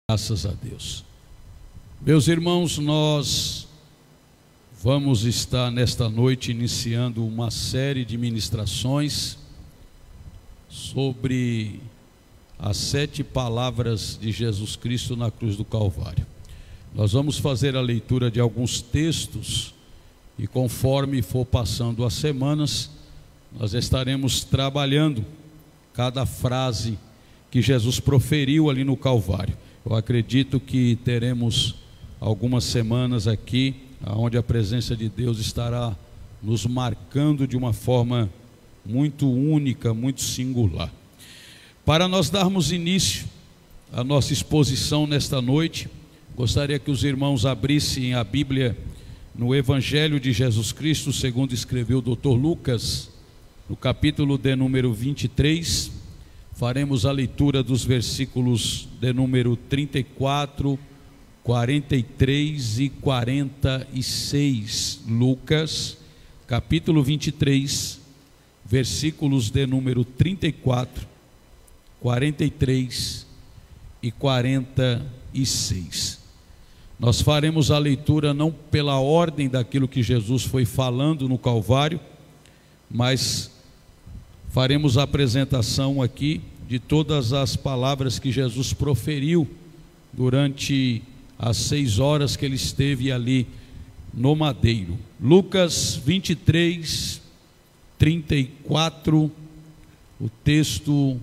Graças a Deus. Meus irmãos, nós vamos estar nesta noite iniciando uma série de ministrações sobre as 7 palavras de Jesus Cristo na cruz do Calvário. Nós vamos fazer a leitura de alguns textos e conforme for passando as semanas, nós estaremos trabalhando cada frase que Jesus proferiu ali no Calvário. Eu acredito que teremos algumas semanas aqui, onde a presença de Deus estará nos marcando de uma forma muito única, muito singular. Para nós darmos início à nossa exposição nesta noite, gostaria que os irmãos abrissem a Bíblia no Evangelho de Jesus Cristo, segundo escreveu o Dr. Lucas, no capítulo de número 23, faremos a leitura dos versículos de número 34, 43 e 46. Lucas, capítulo 23, versículos de número 34, 43 e 46. Nós faremos a leitura não pela ordem daquilo que Jesus foi falando no Calvário, mas faremos a apresentação aqui de todas as palavras que Jesus proferiu durante as 6 horas que ele esteve ali no madeiro. Lucas 23, 34, o texto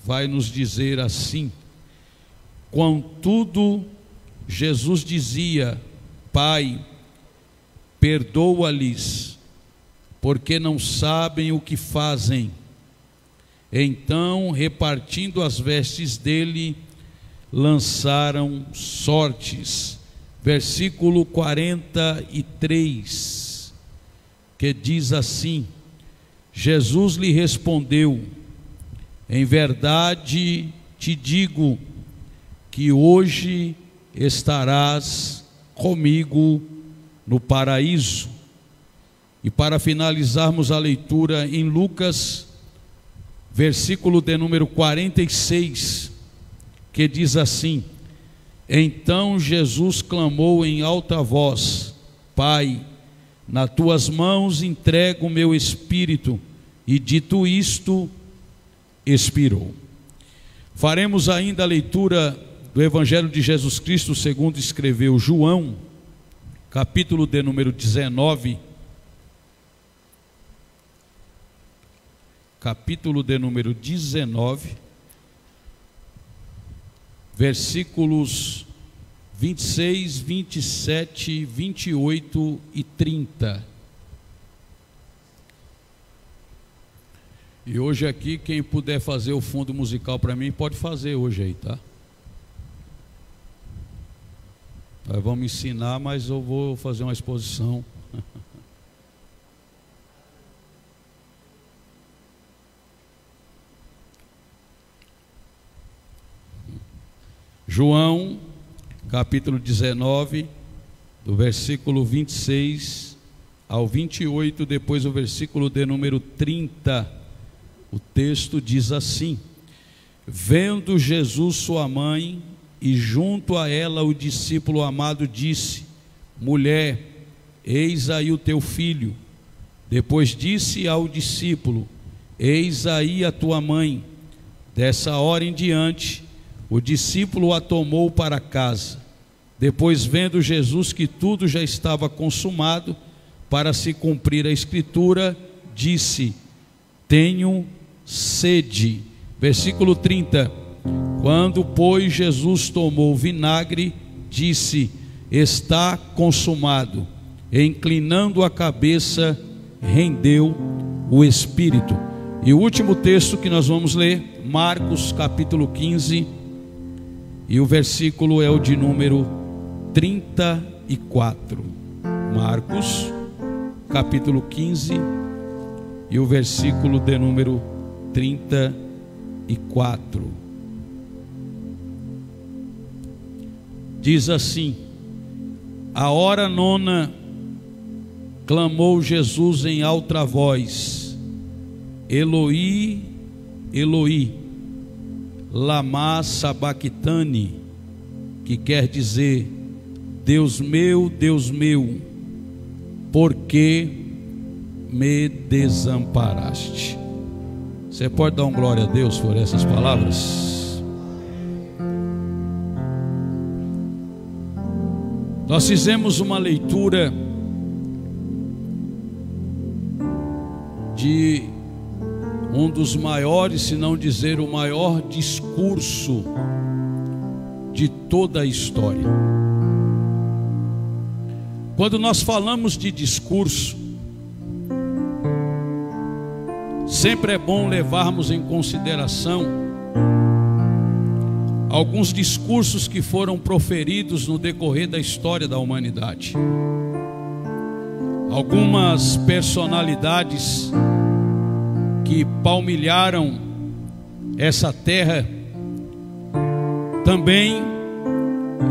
vai nos dizer assim: contudo, Jesus dizia: Pai, perdoa-lhes, porque não sabem o que fazem. Então, repartindo as vestes dele, lançaram sortes. Versículo 43, que diz assim: Jesus lhe respondeu: em verdade te digo que hoje estarás comigo no paraíso. E para finalizarmos a leitura em Lucas, versículo de número 46, que diz assim: então Jesus clamou em alta voz: Pai, nas tuas mãos entrego o meu espírito. E dito isto, expirou. Faremos ainda a leitura do Evangelho de Jesus Cristo segundo escreveu João, capítulo de número 19, versículos 26, 27, 28 e 30. E hoje aqui, quem puder fazer o fundo musical para mim, pode fazer hoje aí, tá? Nós vamos ensinar, mas eu vou fazer uma exposição. João, capítulo 19, do versículo 26 ao 28, depois o versículo de número 30, o texto diz assim: vendo Jesus sua mãe e junto a ela o discípulo amado, disse: mulher, eis aí o teu filho. Depois disse ao discípulo: eis aí a tua mãe. Dessa hora em diante, o discípulo a tomou para casa. Depois, vendo Jesus que tudo já estava consumado, para se cumprir a escritura, disse: tenho sede. Versículo 30. Quando, pois, Jesus tomou vinagre, disse: está consumado. E, inclinando a cabeça, rendeu o espírito. E o último texto que nós vamos ler, Marcos capítulo 15, e o versículo é o de número 34. Marcos capítulo 15 e o versículo de número 34. Diz assim: a hora 9 clamou Jesus em alta voz: Eloi, Eloi, lama sabachthani, que quer dizer: Deus meu, por que me desamparaste? Você pode dar um glória a Deus por essas palavras? Nós fizemos uma leitura de um dos maiores, se não dizer o maior discurso de toda a história. Quando nós falamos de discurso, sempre é bom levarmos em consideração alguns discursos que foram proferidos no decorrer da história da humanidade. Algumas personalidades que palmilharam essa terra também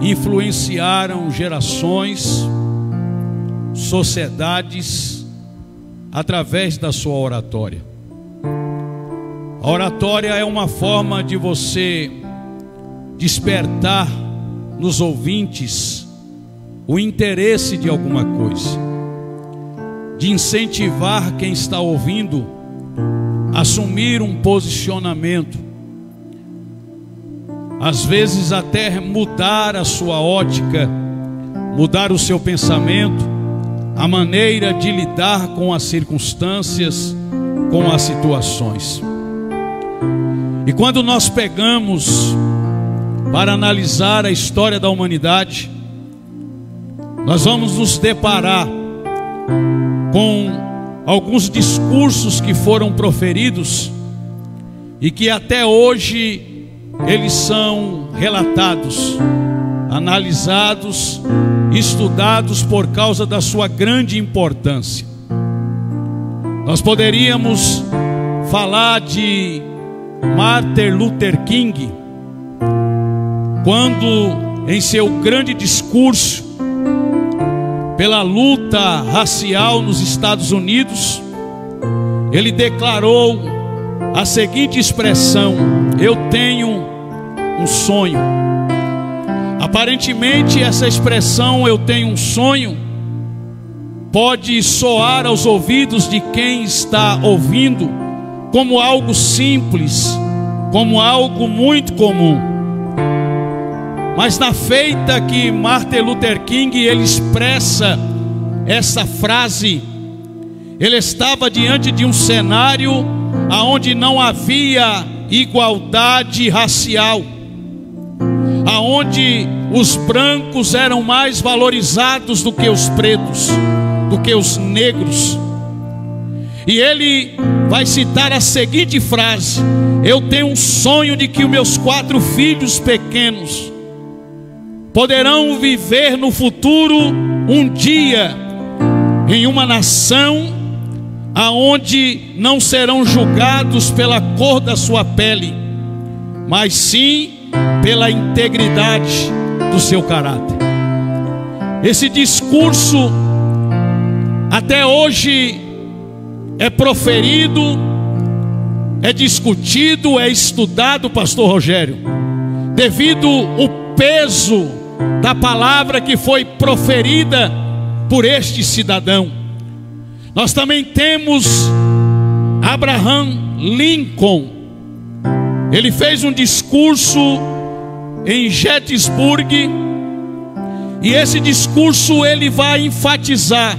influenciaram gerações, sociedades, através da sua oratória. A oratória é uma forma de você despertar nos ouvintes o interesse de alguma coisa, de incentivar quem está ouvindo a assumir um posicionamento, às vezes até mudar a sua ótica, mudar o seu pensamento, a maneira de lidar com as circunstâncias, com as situações. E quando nós pegamos para analisar a história da humanidade, nós vamos nos deparar com alguns discursos que foram proferidos e que até hoje eles são relatados, analisados, estudados por causa da sua grande importância. Nós poderíamos falar de Martin Luther King, quando em seu grande discurso pela luta racial nos Estados Unidos, ele declarou a seguinte expressão: eu tenho um sonho. Aparentemente essa expressão, eu tenho um sonho, pode soar aos ouvidos de quem está ouvindo como algo simples, como algo muito comum. Mas na feita que Martin Luther King ele expressa essa frase, ele estava diante de um cenário aonde não havia igualdade racial, aonde os brancos eram mais valorizados do que os pretos, do que os negros. E ele vai citar a seguinte frase: eu tenho um sonho de que os meus 4 filhos pequenos poderão viver no futuro um dia em uma nação aonde não serão julgados pela cor da sua pele, mas sim pela integridade do seu caráter. Esse discurso até hoje é proferido, é discutido, é estudado, pastor Rogério, devido ao peso da palavra que foi proferida por este cidadão. Nós também temos Abraham Lincoln. Ele fez um discurso em Gettysburg, e esse discurso ele vai enfatizar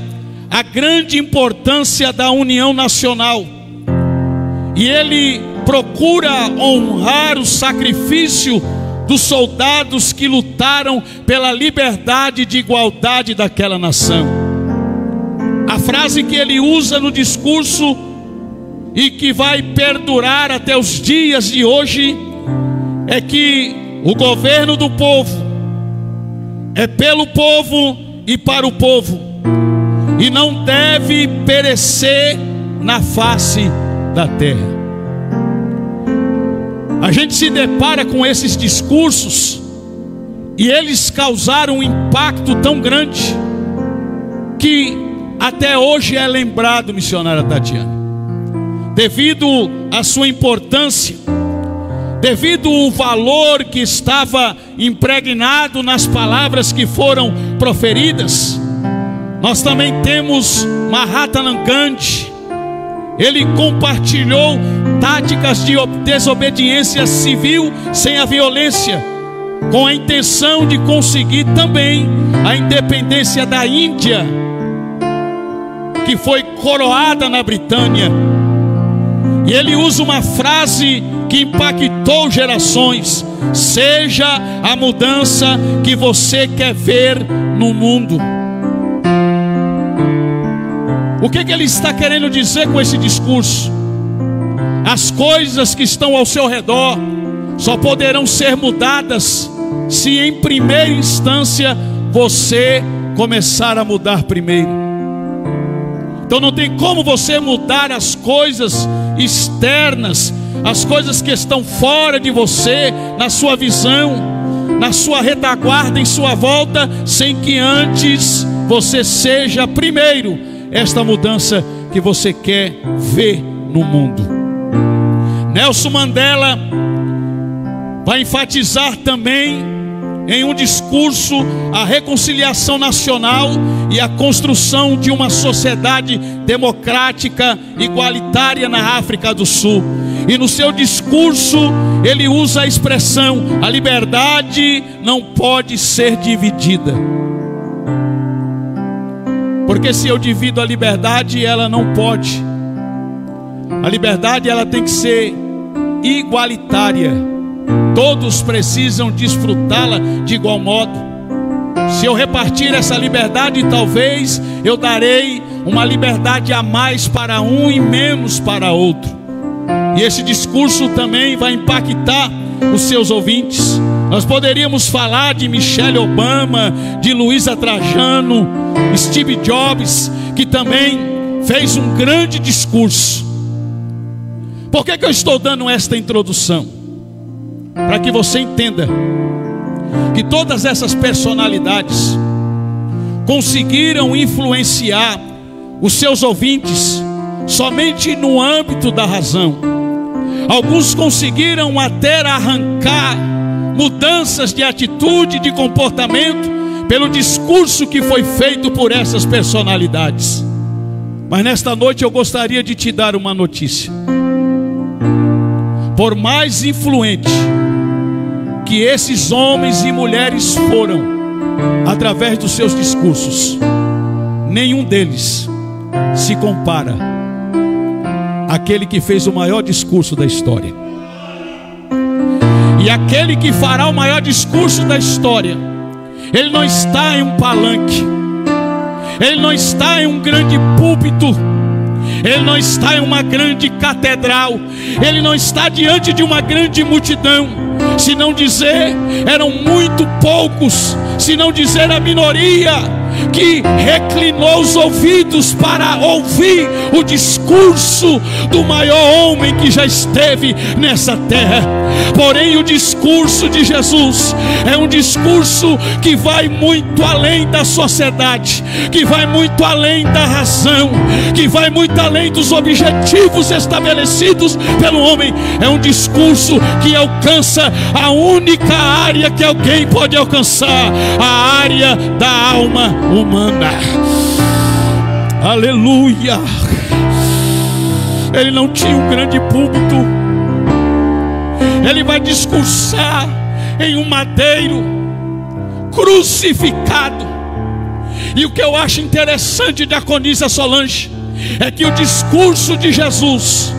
a grande importância da união nacional, e ele procura honrar o sacrifício dos soldados que lutaram pela liberdade e igualdade daquela nação. A frase que ele usa no discurso e que vai perdurar até os dias de hoje é que o governo do povo é pelo povo e para o povo, e não deve perecer na face da terra. A gente se depara com esses discursos e eles causaram um impacto tão grande que até hoje é lembrado, missionária Tatiana, devido à sua importância, devido ao valor que estava impregnado nas palavras que foram proferidas. Nós também temos Mahatma Gandhi. Ele compartilhou táticas de desobediência civil sem a violência, com a intenção de conseguir também a independência da Índia, que foi coroada na Britânia. E ele usa uma frase que impactou gerações: seja a mudança que você quer ver no mundo. O que ele está querendo dizer com esse discurso? As coisas que estão ao seu redor só poderão ser mudadas se em primeira instância você começar a mudar primeiro. Então não tem como você mudar as coisas externas, as coisas que estão fora de você, na sua visão, na sua retaguarda, em sua volta, sem que antes você seja primeiro esta mudança que você quer ver no mundo. Nelson Mandela vai enfatizar também em um discurso a reconciliação nacional e a construção de uma sociedade democrática igualitária na África do Sul. E no seu discurso ele usa a expressão: a liberdade não pode ser dividida. Porque se eu divido a liberdade, ela não pode. A liberdade, ela tem que ser igualitária. Todos precisam desfrutá-la de igual modo. Se eu repartir essa liberdade, talvez eu darei uma liberdade a mais para um e menos para outro. E esse discurso também vai impactar os seus ouvintes. Nós poderíamos falar de Michelle Obama, de Luísa Trajano, Steve Jobs, que também fez um grande discurso. Por que eu estou dando esta introdução? Para que você entenda que todas essas personalidades conseguiram influenciar os seus ouvintes somente no âmbito da razão. Alguns conseguiram até arrancar mudanças de atitude, de comportamento, pelo discurso que foi feito por essas personalidades. Mas nesta noite eu gostaria de te dar uma notícia. Por mais influente que esses homens e mulheres foram através dos seus discursos, nenhum deles se compara àquele que fez o maior discurso da história. E aquele que fará o maior discurso da história, ele não está em um palanque, ele não está em um grande púlpito, ele não está em uma grande catedral, ele não está diante de uma grande multidão. Se não dizer, eram muito poucos, se não dizer a minoria, que reclinou os ouvidos para ouvir o discurso do maior homem que já esteve nessa terra. Porém, o discurso de Jesus é um discurso que vai muito além da sociedade, que vai muito além da razão, que vai muito além dos objetivos estabelecidos pelo homem. É um discurso que alcança a única área que alguém pode alcançar, a área da alma humana. Aleluia. Ele não tinha um grande púlpito, ele vai discursar em um madeiro crucificado. E o que eu acho interessante, diaconisa Solange, é que o discurso de Jesus,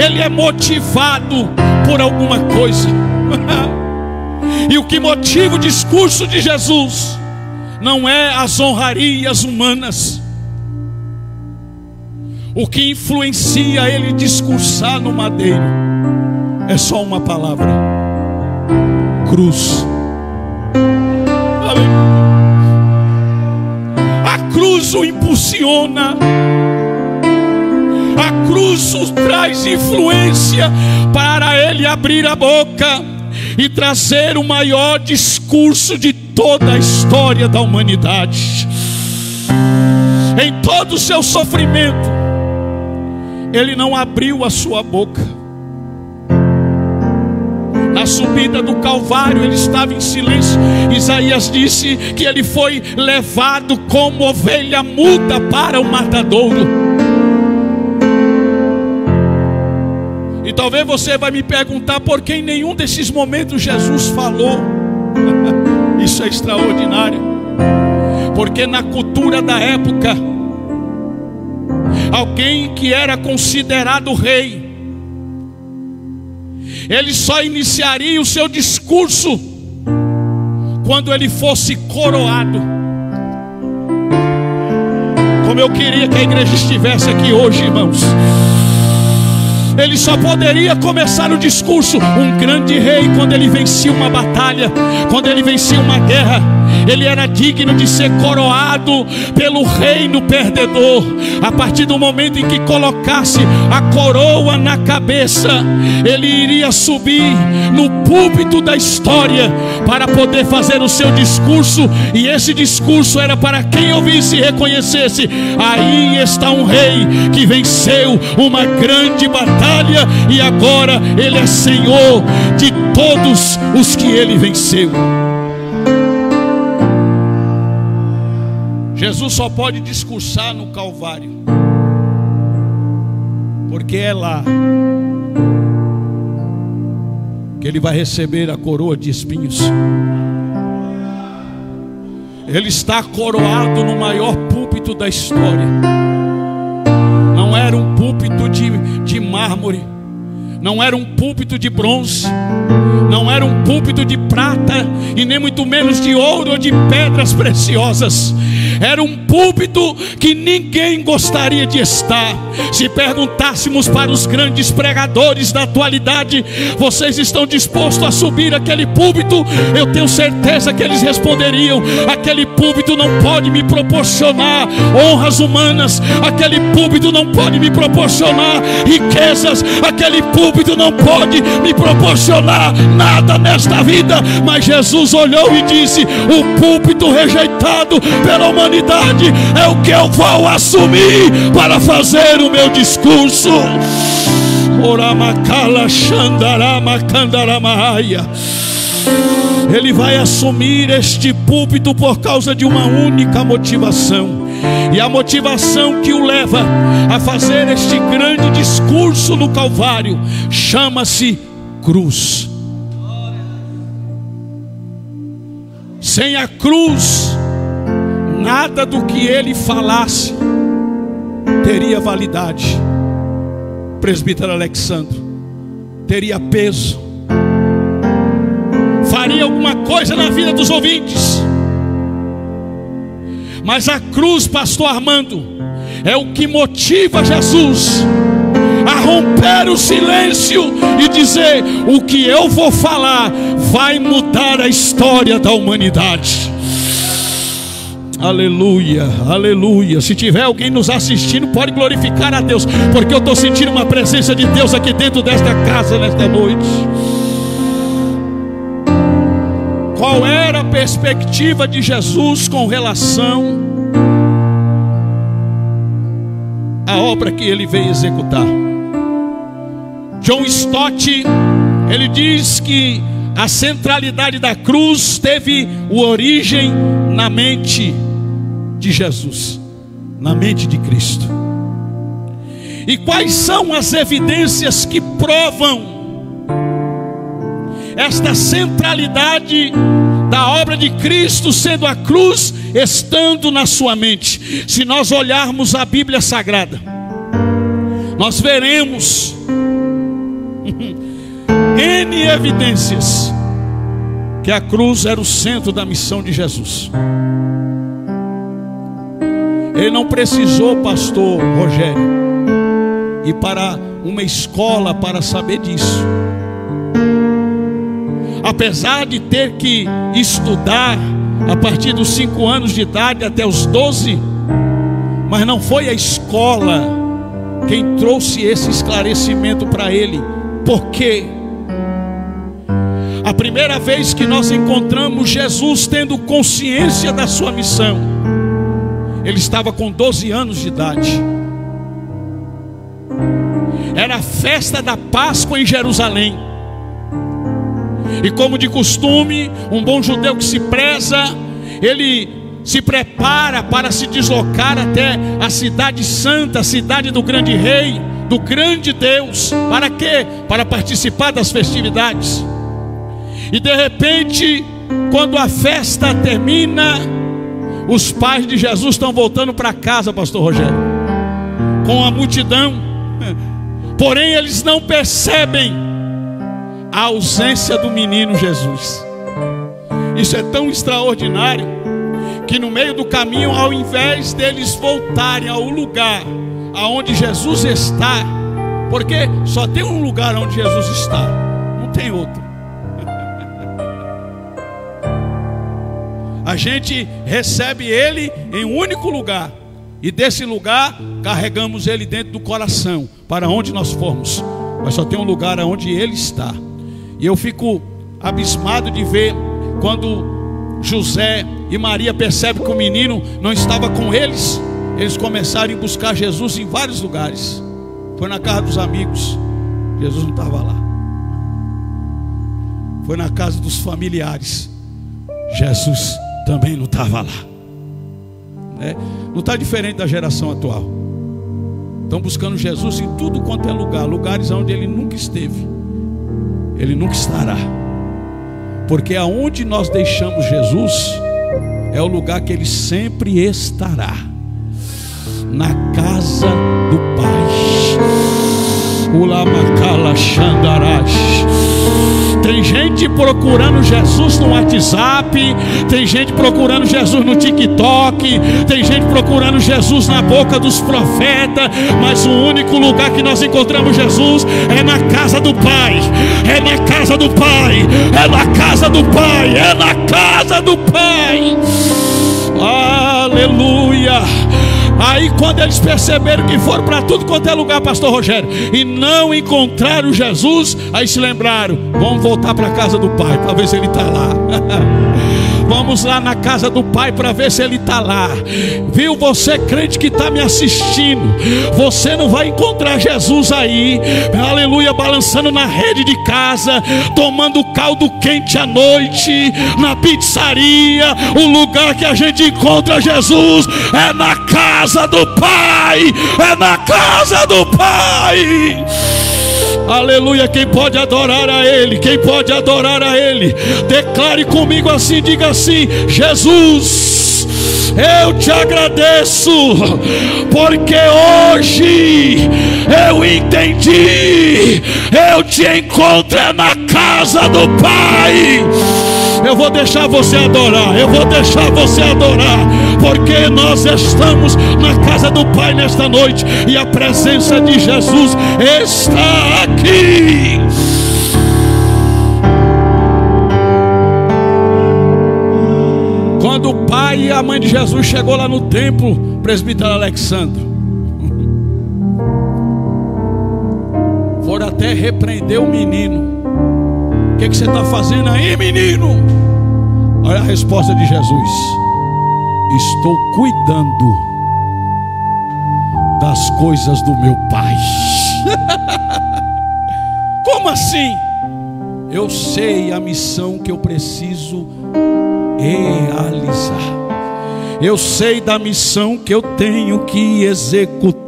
ele é motivado por alguma coisa. E o que motiva o discurso de Jesus não é as honrarias humanas. O que influencia ele discursar no madeiro é só uma palavra: cruz. A cruz o impulsiona, a cruz o traz influência para ele abrir a boca e trazer o maior discurso de toda a história da humanidade. Em todo o seu sofrimento, ele não abriu a sua boca, A subida do Calvário, ele estava em silêncio. Isaías disse que ele foi levado como ovelha muda para o matadouro. E talvez você vai me perguntar por que em nenhum desses momentos Jesus falou. Isso é extraordinário. Porque na cultura da época, alguém que era considerado rei, ele só iniciaria o seu discurso quando ele fosse coroado. Como eu queria que a igreja estivesse aqui hoje, irmãos. Ele só poderia começar o discurso. Um grande rei, quando ele vencia uma batalha, quando ele vencia uma guerra, ele era digno de ser coroado pelo reino perdedor. A partir do momento em que colocasse a coroa na cabeça, ele iria subir no púlpito da história para poder fazer o seu discurso. E esse discurso era para quem ouvisse e reconhecesse: aí está um rei que venceu uma grande batalha, e agora ele é Senhor de todos os que ele venceu. Jesus só pode discursar no Calvário, porque é lá que ele vai receber a coroa de espinhos. Ele está coroado no maior púlpito da história. Não era um púlpito de mármore, não era um púlpito de bronze, não era um púlpito de prata, e nem muito menos de ouro ou de pedras preciosas. Era um púlpito que ninguém gostaria de estar. Se perguntássemos para os grandes pregadores da atualidade: vocês estão dispostos a subir aquele púlpito? Eu tenho certeza que eles responderiam: aquele púlpito não pode me proporcionar honras humanas, aquele púlpito não pode me proporcionar riquezas, aquele púlpito não pode me proporcionar nada nesta vida. Mas Jesus olhou e disse: o púlpito rejeitado pela humanidade é o que eu vou assumir para fazer o meu discurso. Ele vai assumir este púlpito por causa de uma única motivação. E a motivação que o leva a fazer este grande discurso no Calvário chama-se cruz. Sem a cruz, nada do que ele falasse teria validade. Presbítero Alexandre, teria peso, faria alguma coisa na vida dos ouvintes. Mas a cruz, pastor Armando, é o que motiva Jesus a romper o silêncio e dizer: o que eu vou falar vai mudar a história da humanidade. Aleluia, aleluia. Se tiver alguém nos assistindo, pode glorificar a Deus, porque eu estou sentindo uma presença de Deus aqui dentro desta casa nesta noite. Qual era a perspectiva de Jesus com relação à obra que ele veio executar? John Stott, ele diz que a centralidade da cruz teve origem na mente de Jesus, na mente de Cristo. E quais são as evidências que provam esta centralidade da obra de Cristo, sendo a cruz estando na sua mente? Se nós olharmos a Bíblia Sagrada, nós veremos N evidências que a cruz era o centro da missão de Jesus. Ele não precisou, pastor Rogério, ir para uma escola para saber disso. Apesar de ter que estudar a partir dos 5 anos de idade até os 12, mas não foi a escola quem trouxe esse esclarecimento para ele. Por quê? A primeira vez que nós encontramos Jesus tendo consciência da sua missão, ele estava com 12 anos de idade. Era a festa da Páscoa em Jerusalém. E como de costume, um bom judeu que se preza, ele se prepara para se deslocar até a cidade santa, a cidade do grande rei, do grande Deus. Para quê? Para participar das festividades. E de repente, quando a festa termina, os pais de Jesus estão voltando para casa, pastor Rogério, com a multidão. Porém eles não percebem a ausência do menino Jesus. Isso é tão extraordinário, que no meio do caminho, ao invés deles voltarem ao lugar aonde Jesus está, porque só tem um lugar onde Jesus está, não tem outro. A gente recebe Ele em um único lugar, e desse lugar carregamos Ele dentro do coração, para onde nós formos. Mas só tem um lugar onde Ele está. E eu fico abismado de ver quando José e Maria percebem que o menino não estava com eles. Eles começaram a buscar Jesus em vários lugares. Foi na casa dos amigos, Jesus não estava lá. Foi na casa dos familiares, Jesus também não estava lá. Não está diferente da geração atual. Estão buscando Jesus em tudo quanto é lugar, lugares onde Ele nunca esteve, Ele nunca estará. Porque aonde nós deixamos Jesus é o lugar que Ele sempre estará, na casa do Pai. Ulamacala Xandarás. Tem gente procurando Jesus no WhatsApp, tem gente procurando Jesus no TikTok, tem gente procurando Jesus na boca dos profetas, mas o único lugar que nós encontramos Jesus é na casa do Pai. É na casa do Pai, é na casa do Pai, é na casa do Pai. Aleluia. Aí quando eles perceberam que foram para tudo quanto é lugar, pastor Rogério, e não encontraram Jesus, aí se lembraram: vamos voltar para a casa do Pai, para ver se Ele está lá. Vamos lá na casa do Pai para ver se Ele está lá. Viu, você crente que está me assistindo, você não vai encontrar Jesus aí, aleluia, balançando na rede de casa, tomando caldo quente à noite, na pizzaria. O lugar que a gente encontra Jesus é na casa do Pai, é na casa do Pai. Aleluia. Quem pode adorar a Ele? Quem pode adorar a Ele? Declare comigo assim, diga assim: Jesus, eu te agradeço, porque hoje eu entendi, eu te encontro na casa do Pai. Eu vou deixar você adorar, eu vou deixar você adorar, porque nós estamos na casa do Pai nesta noite, e a presença de Jesus está aqui. Quando o pai e a mãe de Jesus chegou lá no templo, presbítero Alexandre, foram até repreender o menino. O que você está fazendo aí, menino? Olha a resposta de Jesus: estou cuidando das coisas do meu Pai. Como assim? Eu sei a missão que eu preciso realizar. Eu sei da missão que eu tenho que executar.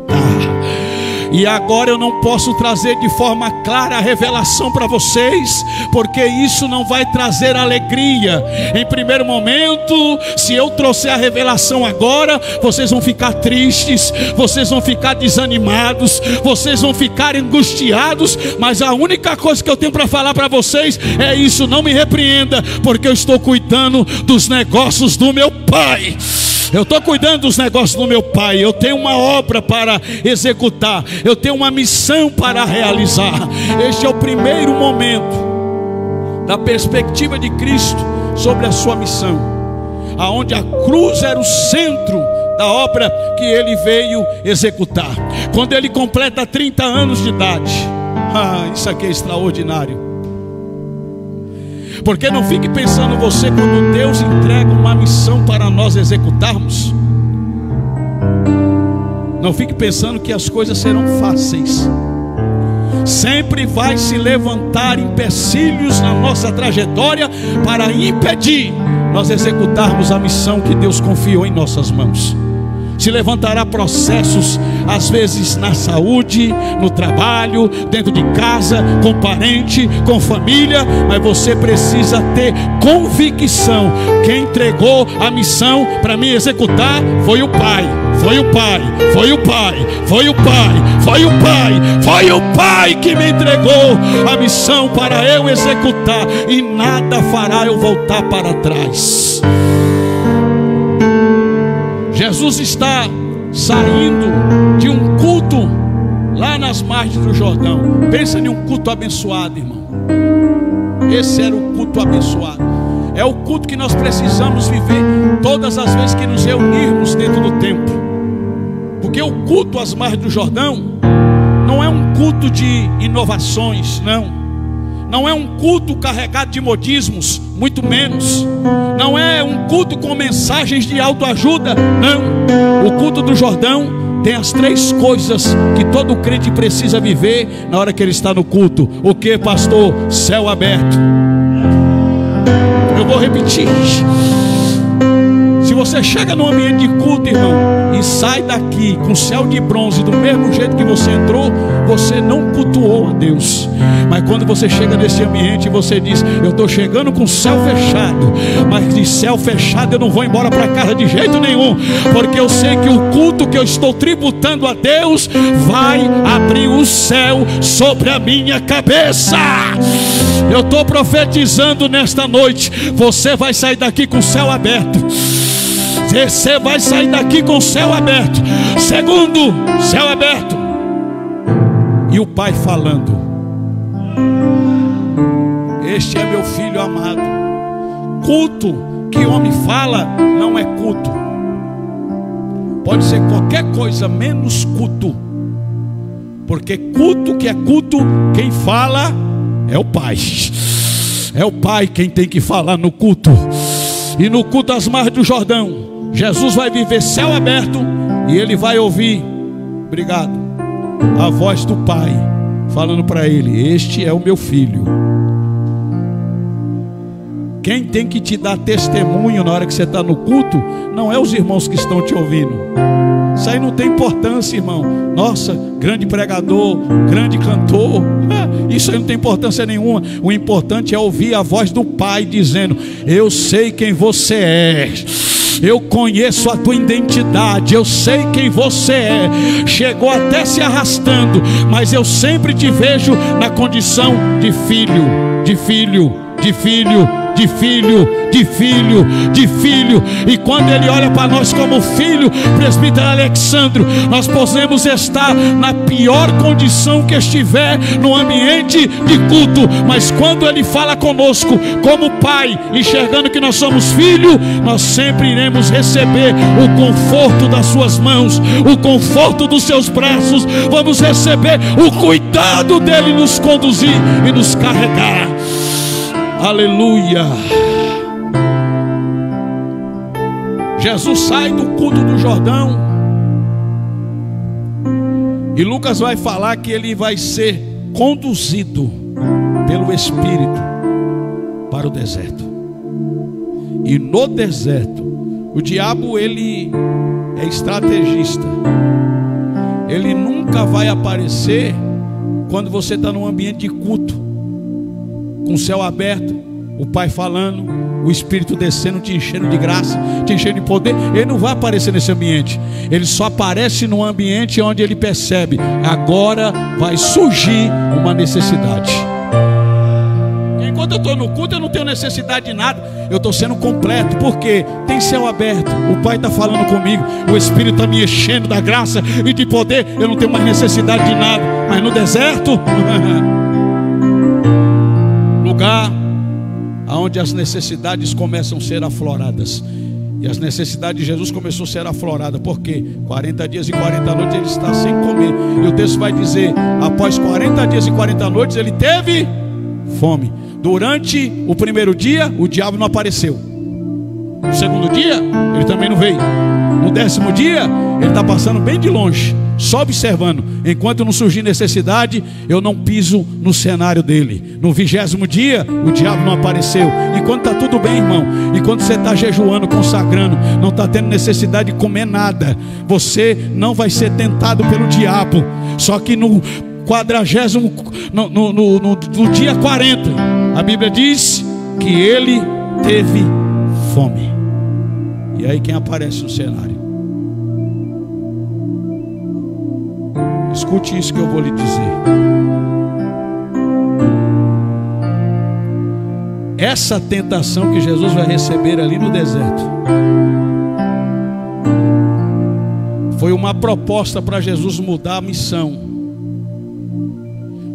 E agora eu não posso trazer de forma clara a revelação para vocês, porque isso não vai trazer alegria. Em primeiro momento, se eu trouxer a revelação agora, vocês vão ficar tristes, vocês vão ficar desanimados, vocês vão ficar angustiados. Mas a única coisa que eu tenho para falar para vocês é isso: não me repreenda, porque eu estou cuidando dos negócios do meu Pai. Eu estou cuidando dos negócios do meu Pai. Eu tenho uma obra para executar, eu tenho uma missão para realizar. Este é o primeiro momento da perspectiva de Cristo sobre a sua missão, aonde a cruz era o centro da obra que Ele veio executar. Quando Ele completa 30 anos de idade, isso aqui é extraordinário. Porque não fique pensando você, quando Deus entrega uma missão para nós executarmos, não fique pensando que as coisas serão fáceis. Sempre vai se levantar empecilhos na nossa trajetória para impedir nós executarmos a missão que Deus confiou em nossas mãos. Se levantará processos, às vezes na saúde, no trabalho, dentro de casa, com parente, com família, mas você precisa ter convicção. Quem entregou a missão para mim executar foi o Pai. Foi o Pai, foi o Pai, foi o Pai, foi o Pai, foi o Pai que me entregou a missão para eu executar, e nada fará eu voltar para trás. Jesus está saindo de um culto lá nas margens do Jordão. Pensa em um culto abençoado, irmão. Esse era o culto abençoado. É o culto que nós precisamos viver todas as vezes que nos reunirmos dentro do templo. Porque o culto às margens do Jordão não é um culto de inovações, não. Não é um culto carregado de modismos, muito menos. Não é um culto com mensagens de autoajuda, não. O culto do Jordão tem as três coisas que todo crente precisa viver na hora que ele está no culto. O que, pastor? Céu aberto. Eu vou repetir. Se você chega no ambiente de culto, irmão, e sai daqui com céu de bronze do mesmo jeito que você entrou, você não cultuou a Deus. Mas quando você chega nesse ambiente, você diz: eu estou chegando com o céu fechado, mas de céu fechado eu não vou embora para casa de jeito nenhum, porque eu sei que o culto que eu estou tributando a Deus vai abrir o céu sobre a minha cabeça. Eu estou profetizando nesta noite: você vai sair daqui com o céu aberto. Você vai sair daqui com o céu aberto. Segundo, céu aberto. E o Pai falando: este é meu filho amado. Culto que homem fala não é culto. Pode ser qualquer coisa menos culto. Porque culto que é culto, quem fala é o Pai. É o Pai quem tem que falar no culto. E no culto às margens do Jordão, Jesus vai viver céu aberto e ele vai ouvir, obrigado, a voz do Pai falando para ele: este é o meu filho. Quem tem que te dar testemunho na hora que você está no culto não é os irmãos que estão te ouvindo. Isso aí não tem importância, irmão. Nossa, grande pregador, grande cantor, isso aí não tem importância nenhuma. O importante é ouvir a voz do Pai dizendo: eu sei quem você é, eu conheço a tua identidade, eu sei quem você é. Chegou até se arrastando, mas eu sempre te vejo na condição de filho, de filho, de filho, de filho, de filho, de filho. E quando ele olha para nós como filho, presbítero Alexandro, nós podemos estar na pior condição que estiver no ambiente de culto, mas quando ele fala conosco como pai, enxergando que nós somos filho, nós sempre iremos receber o conforto das suas mãos, o conforto dos seus braços. Vamos receber o cuidado dele nos conduzir e nos carregar. Aleluia. Jesus sai do culto do Jordão e Lucas vai falar que ele vai ser conduzido pelo Espírito para o deserto. E no deserto, o diabo, ele é estrategista. Ele nunca vai aparecer quando você está num ambiente de culto, com o céu aberto, o Pai falando, o Espírito descendo, te enchendo de graça, te enchendo de poder. Ele não vai aparecer nesse ambiente. Ele só aparece no ambiente onde ele percebe: agora vai surgir uma necessidade. Enquanto eu estou no culto, eu não tenho necessidade de nada. Eu estou sendo completo, porque tem céu aberto, o Pai está falando comigo, o Espírito está me enchendo da graça e de poder. Eu não tenho mais necessidade de nada. Mas no deserto, lugar onde as necessidades começam a ser afloradas. E as necessidades de Jesus começou a ser aflorada, porque 40 dias e 40 noites ele está sem comer. E o texto vai dizer: após 40 dias e 40 noites ele teve fome. Durante o primeiro dia o diabo não apareceu. No segundo dia, ele também não veio. No 10º dia, ele está passando bem de longe, só observando. Enquanto não surgir necessidade, eu não piso no cenário dele. No 20º dia, o diabo não apareceu. Enquanto está tudo bem, irmão, enquanto você está jejuando, consagrando, não está tendo necessidade de comer nada, você não vai ser tentado pelo diabo. Só que no 40º, no dia 40, a Bíblia diz que ele teve fome. E aí quem aparece no cenário? Escute isso que eu vou lhe dizer. Essa tentação que Jesus vai receber ali no deserto foi uma proposta para Jesus mudar a missão.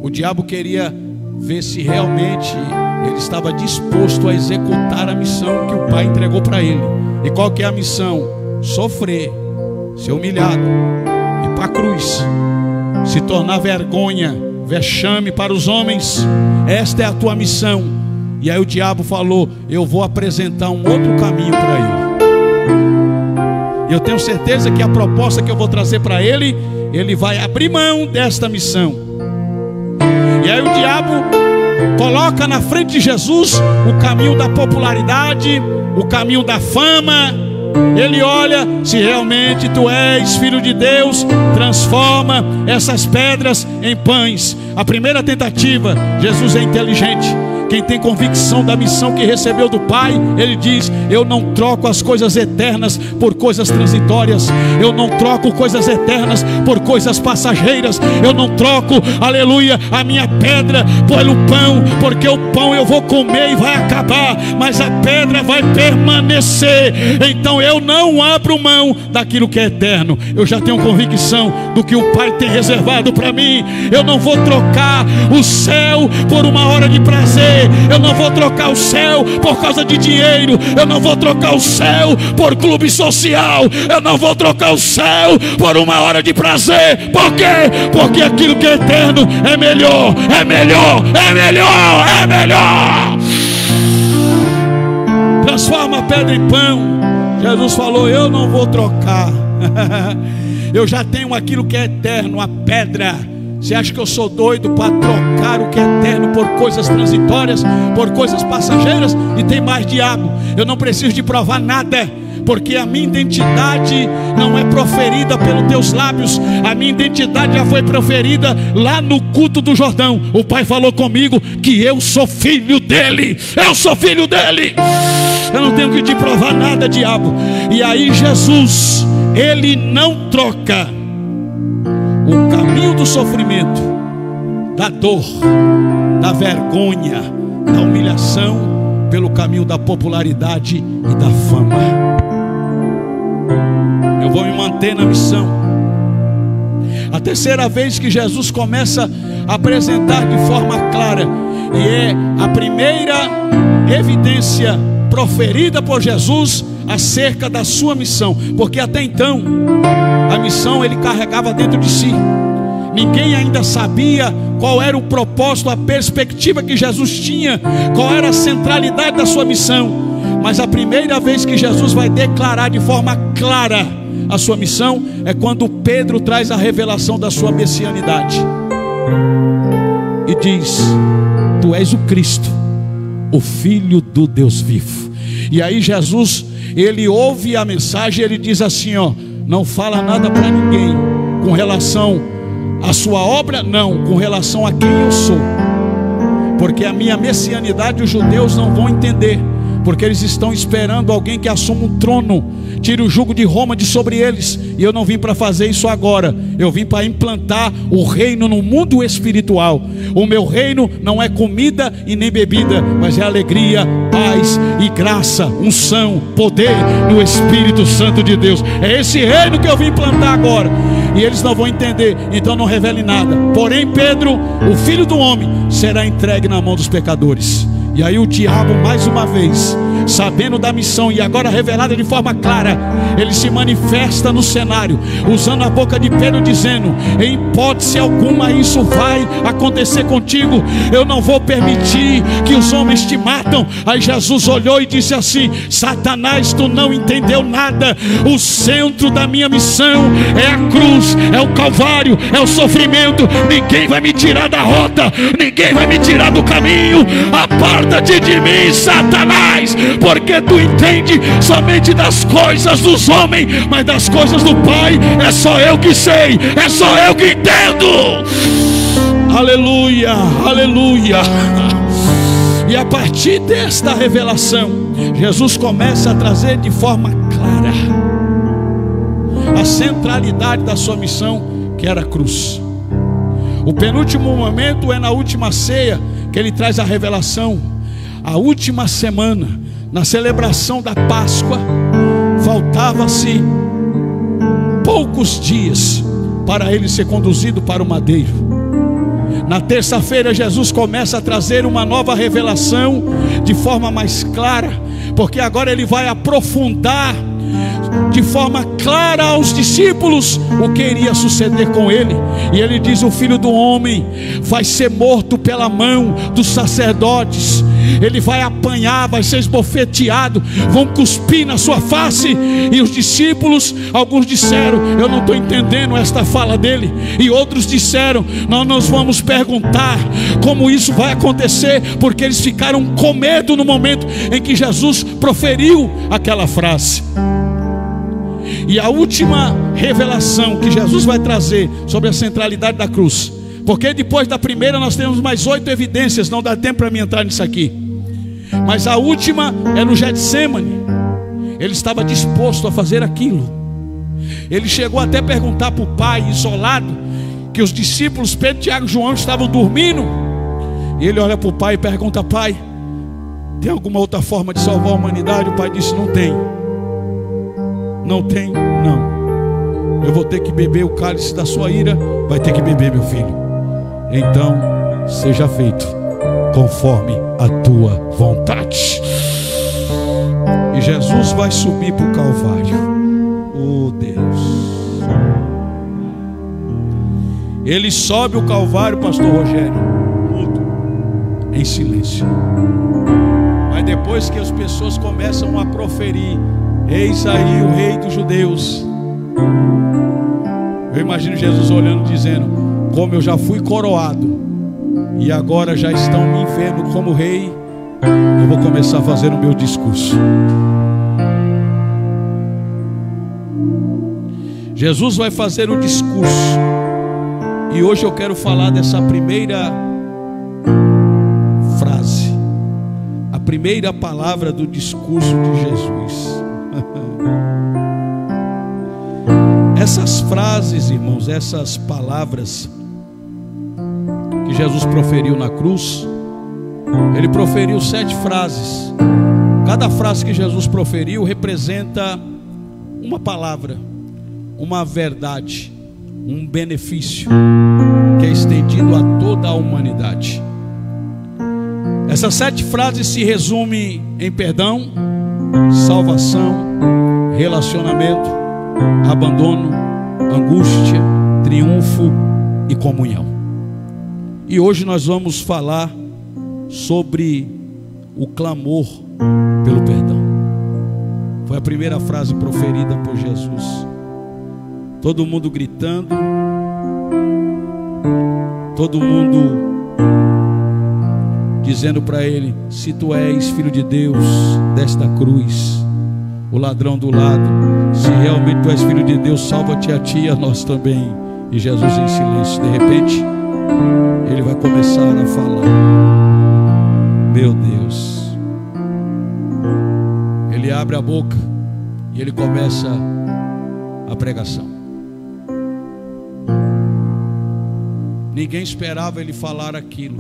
O diabo queria ver se realmente ele estava disposto a executar a missão que o Pai entregou para ele. E qual que é a missão? Sofrer, ser humilhado, ir para a cruz, se tornar vergonha, vexame para os homens. Esta é a tua missão. E aí o diabo falou: eu vou apresentar um outro caminho para ele. E eu tenho certeza que a proposta que eu vou trazer para ele, ele vai abrir mão desta missão. E aí o diabo coloca na frente de Jesus o caminho da popularidade, o caminho da fama. Ele olha: se realmente tu és filho de Deus, transforma essas pedras em pães. A primeira tentativa, Jesus é inteligente. Quem tem convicção da missão que recebeu do Pai, ele diz: eu não troco as coisas eternas por coisas transitórias. Eu não troco coisas eternas por coisas passageiras. Eu não troco, aleluia, a minha pedra pelo pão, porque o pão eu vou comer e vai acabar, mas a pedra vai permanecer. Então eu não abro mão daquilo que é eterno. Eu já tenho convicção do que o Pai tem reservado para mim. Eu não vou trocar o céu por uma hora de prazer. Eu não vou trocar o céu por causa de dinheiro. Eu não vou trocar o céu por clube social. Eu não vou trocar o céu por uma hora de prazer. Por quê? Porque aquilo que é eterno é melhor, é melhor, é melhor, é melhor. Transforma a pedra em pão. Jesus falou: eu não vou trocar. Eu já tenho aquilo que é eterno, a pedra. Você acha que eu sou doido para trocar o que é eterno por coisas transitórias, por coisas passageiras? E tem mais, diabo, eu não preciso de provar nada, porque a minha identidade não é proferida pelos teus lábios. A minha identidade já foi proferida lá no culto do Jordão. O Pai falou comigo que eu sou filho dele. Eu sou filho dele. Eu não tenho que te provar nada, diabo. E aí Jesus, ele não troca o caminho do sofrimento, da dor, da vergonha, da humilhação, pelo caminho da popularidade e da fama. Eu vou me manter na missão. A terceira vez que Jesus começa a apresentar de forma clara, e é a primeira evidência proferida por Jesus acerca da sua missão, porque até então a missão ele carregava dentro de si. Ninguém ainda sabia qual era o propósito, a perspectiva que Jesus tinha, qual era a centralidade da sua missão. Mas a primeira vez que Jesus vai declarar de forma clara a sua missão é quando Pedro traz a revelação da sua messianidade e diz: tu és o Cristo, o Filho do Deus vivo. E aí Jesus, ele ouve a mensagem, ele diz assim: ó, não fala nada para ninguém com relação à sua obra, não, com relação a quem eu sou, porque a minha messianidade os judeus não vão entender, porque eles estão esperando alguém que assuma um trono, tire o jugo de Roma de sobre eles. E eu não vim para fazer isso agora. Eu vim para implantar o reino no mundo espiritual. O meu reino não é comida e nem bebida, mas é alegria, paz e graça, unção, poder no Espírito Santo de Deus. É esse reino que eu vim implantar agora. E eles não vão entender, então não revele nada. Porém Pedro, o Filho do Homem, será entregue na mão dos pecadores. E aí o diabo, mais uma vez, sabendo da missão e agora revelada de forma clara, ele se manifesta no cenário, usando a boca de Pedro, dizendo: em hipótese alguma isso vai acontecer contigo. Eu não vou permitir que os homens te matam. Aí Jesus olhou e disse assim: Satanás, tu não entendeu nada. O centro da minha missão é a cruz, é o Calvário, é o sofrimento. Ninguém vai me tirar da rota, ninguém vai me tirar do caminho. Aparta-te de mim, Satanás, porque tu entende somente das coisas dos homens, mas das coisas do Pai é só eu que sei, é só eu que entendo. Aleluia, aleluia. E a partir desta revelação, Jesus começa a trazer de forma clara a centralidade da sua missão, que era a cruz. O penúltimo momento é na última ceia, que ele traz a revelação. A última semana, na celebração da Páscoa, faltava-se poucos dias para ele ser conduzido para o madeiro. Na terça-feira, Jesus começa a trazer uma nova revelação de forma mais clara, porque agora ele vai aprofundar de forma clara aos discípulos o que iria suceder com ele. E ele diz: o Filho do Homem vai ser morto pela mão dos sacerdotes. Ele vai apanhar, vai ser esbofeteado, vão cuspir na sua face. E os discípulos, alguns disseram: eu não estou entendendo esta fala dele. E outros disseram: nós vamos perguntar como isso vai acontecer, porque eles ficaram com medo no momento em que Jesus proferiu aquela frase. E a última revelação que Jesus vai trazer sobre a centralidade da cruz, porque depois da primeira nós temos mais 8 evidências, não dá tempo para mim entrar nisso aqui. Mas a última é no Getsemane. Ele estava disposto a fazer aquilo. Ele chegou até a perguntar para o Pai, isolado, que os discípulos Pedro, Tiago e João estavam dormindo. E ele olha para o Pai e pergunta: Pai, tem alguma outra forma de salvar a humanidade? O Pai disse: não tem. Não tem, não. Eu vou ter que beber o cálice da sua ira. Vai ter que beber, meu filho. Então seja feito conforme a tua vontade. E Jesus vai subir para o Calvário. Oh Deus. Ele sobe o Calvário, pastor Rogério, mudo, em silêncio. Mas depois que as pessoas começam a proferir: eis aí o rei dos judeus, eu imagino Jesus olhando, dizendo: como eu já fui coroado e agora já estão me vendo como rei, eu vou começar a fazer o meu discurso. Jesus vai fazer o discurso. E hoje eu quero falar dessa primeira frase, a primeira palavra do discurso de Jesus. Essas frases, irmãos, essas palavras que Jesus proferiu na cruz, ele proferiu 7 frases. Cada frase que Jesus proferiu representa uma palavra, uma verdade, um benefício que é estendido a toda a humanidade. Essas 7 frases se resumem em perdão, salvação, relacionamento, abandono, angústia, triunfo e comunhão. E hoje nós vamos falar sobre o clamor pelo perdão. Foi a primeira frase proferida por Jesus. Todo mundo gritando, todo mundo dizendo para ele: se tu és filho de Deus, desce da cruz. O ladrão do lado: se realmente tu és filho de Deus, salva-te a ti e a nós também. E Jesus em silêncio. De repente ele vai começar a falar. Meu Deus. Ele abre a boca e ele começa a pregação. Ninguém esperava ele falar aquilo.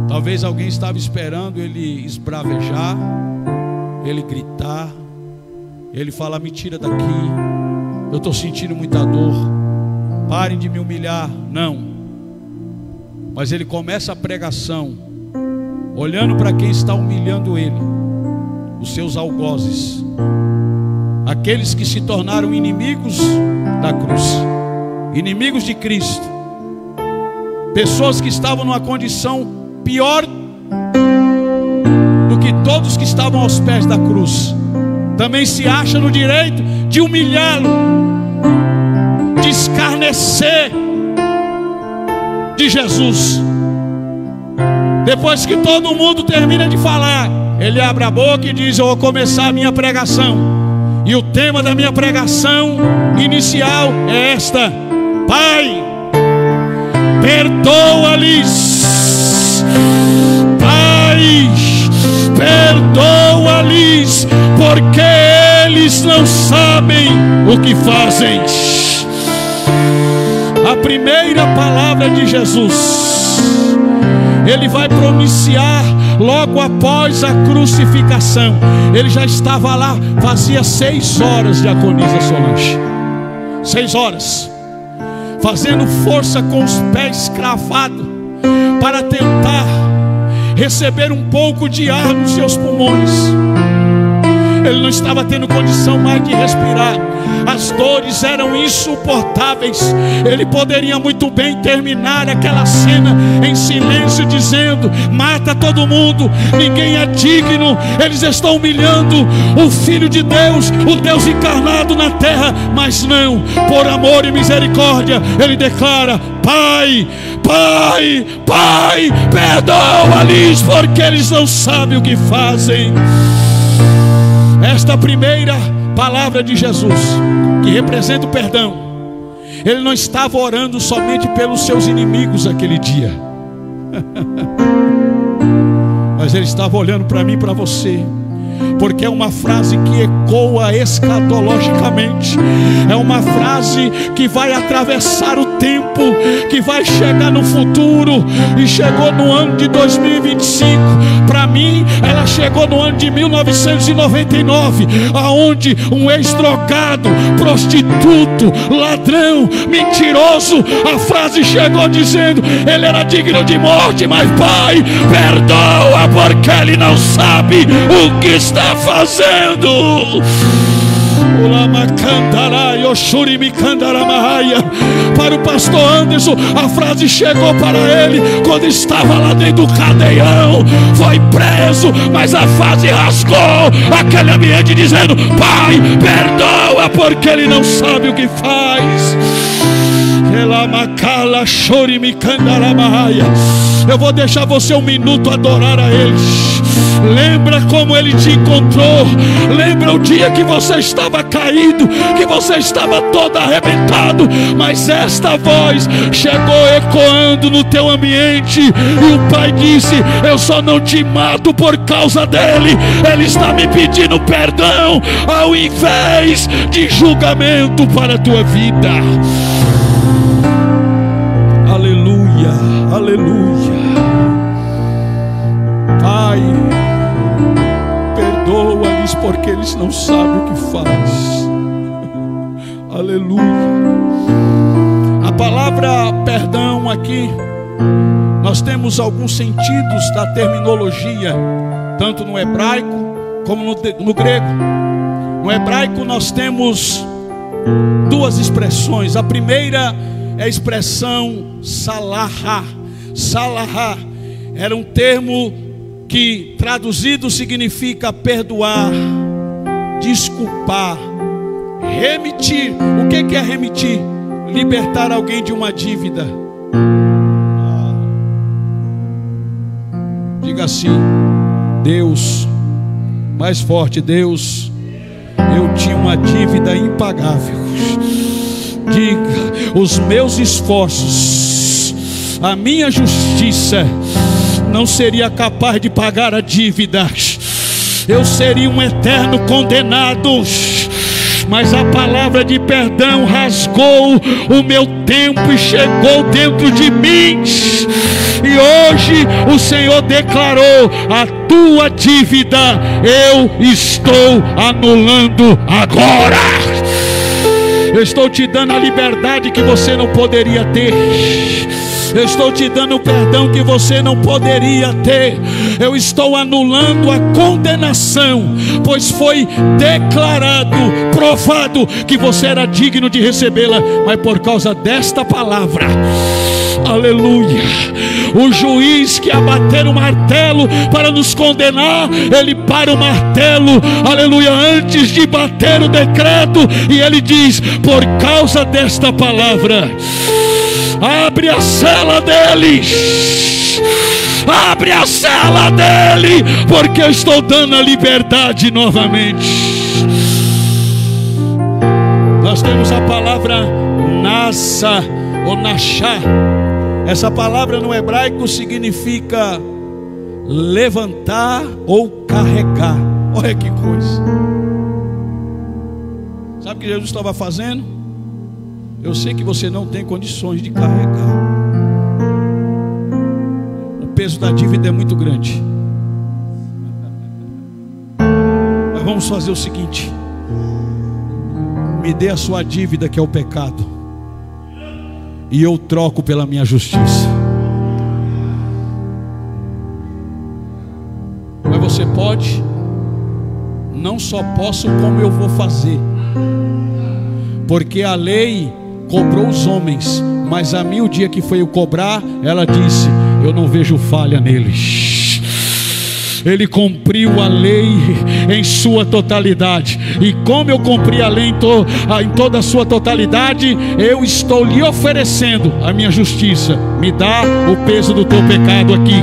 Talvez alguém estava esperando ele esbravejar, ele gritar, ele falar: me tira daqui, eu estou sentindo muita dor, parem de me humilhar. Não. Mas ele começa a pregação olhando para quem está humilhando ele, os seus algozes, aqueles que se tornaram inimigos da cruz, inimigos de Cristo, pessoas que estavam numa condição pior do que todos que estavam aos pés da cruz, também se acha no direito de humilhá-lo, de escarnecer de Jesus. Depois que todo mundo termina de falar, ele abre a boca e diz: eu vou começar a minha pregação. E o tema da minha pregação inicial é esta: Pai, perdoa-lhes. Pai, perdoa-lhes, porque eles não sabem o que fazem. A primeira palavra de Jesus, ele vai pronunciar logo após a crucificação. Ele já estava lá, fazia 6 horas, diaconisa Solange, 6 horas, fazendo força com os pés cravados, para tentar receber um pouco de ar nos seus pulmões. Ele não estava tendo condição mais de respirar, as dores eram insuportáveis. Ele poderia muito bem terminar aquela cena em silêncio, dizendo: mata todo mundo, ninguém é digno, eles estão humilhando o Filho de Deus, o Deus encarnado na terra. Mas não, por amor e misericórdia, ele declara: Pai, Pai, Pai, perdoa-lhes, porque eles não sabem o que fazem. Esta primeira palavra de Jesus, que representa o perdão, ele não estava orando somente pelos seus inimigos aquele dia, mas ele estava olhando para mim e para você, porque é uma frase que ecoa escatologicamente, é uma frase que vai atravessar o tempo, que vai chegar no futuro, e chegou no ano de 2025. Para mim, ela chegou no ano de 1999, aonde um ex-drogado, prostituto, ladrão, mentiroso, a frase chegou dizendo: ele era digno de morte, mas Pai, perdoa, porque ele não sabe o que está fazendo. Para o pastor Anderson, a frase chegou para ele quando estava lá dentro do cadeião, foi preso, mas a frase rasgou aquele ambiente dizendo: Pai, perdoa, porque ele não sabe o que faz. Eu vou deixar você um minuto adorar a Ele. Lembra como Ele te encontrou. Lembra o dia que você estava caído, que você estava todo arrebentado, mas esta voz chegou ecoando no teu ambiente, e o Pai disse: eu só não te mato por causa dele. Ele está me pedindo perdão ao invés de julgamento para a tua vida. Aleluia, aleluia. Pai, perdoa-lhes, porque eles não sabem o que faz. Aleluia. A palavra perdão aqui, nós temos alguns sentidos da terminologia, tanto no hebraico como no grego. No hebraico nós temos 2 expressões. A primeira é a expressão salahá. Salahá era um termo que traduzido significa perdoar, desculpar, remitir. O que é remitir? Libertar alguém de uma dívida. Diga assim: Deus, mais forte, Deus, eu tinha uma dívida impagável. Diga: os meus esforços, a minha justiça não seria capaz de pagar a dívida. Eu seria um eterno condenado. Mas a palavra de perdão rasgou o meu tempo e chegou dentro de mim. E hoje o Senhor declarou: a tua dívida eu estou anulando agora. Eu estou te dando a liberdade que você não poderia ter. Eu estou te dando o perdão que você não poderia ter. Eu estou anulando a condenação, pois foi declarado, provado que você era digno de recebê-la. Mas por causa desta palavra, aleluia, o juiz que ia bater o martelo para nos condenar, ele para o martelo, aleluia, antes de bater o decreto, e ele diz: por causa desta palavra, abre a cela deles, abre a cela dele, porque eu estou dando a liberdade novamente. Nós temos a palavra nasa ou nachá. Essa palavra no hebraico significa levantar ou carregar. Olha que coisa. Sabe o que Jesus estava fazendo? Eu sei que você não tem condições de carregar. O peso da dívida é muito grande. Mas vamos fazer o seguinte: me dê a sua dívida, que é o pecado, e eu troco pela minha justiça. Mas você pode? Não só posso, como eu vou fazer. Porque a lei cobrou os homens, mas a mim, o dia que foi eu cobrar, ela disse: eu não vejo falha neles. Ele cumpriu a lei em sua totalidade. E como eu cumpri a lei em toda a sua totalidade, eu estou lhe oferecendo a minha justiça. Me dá o peso do teu pecado aqui,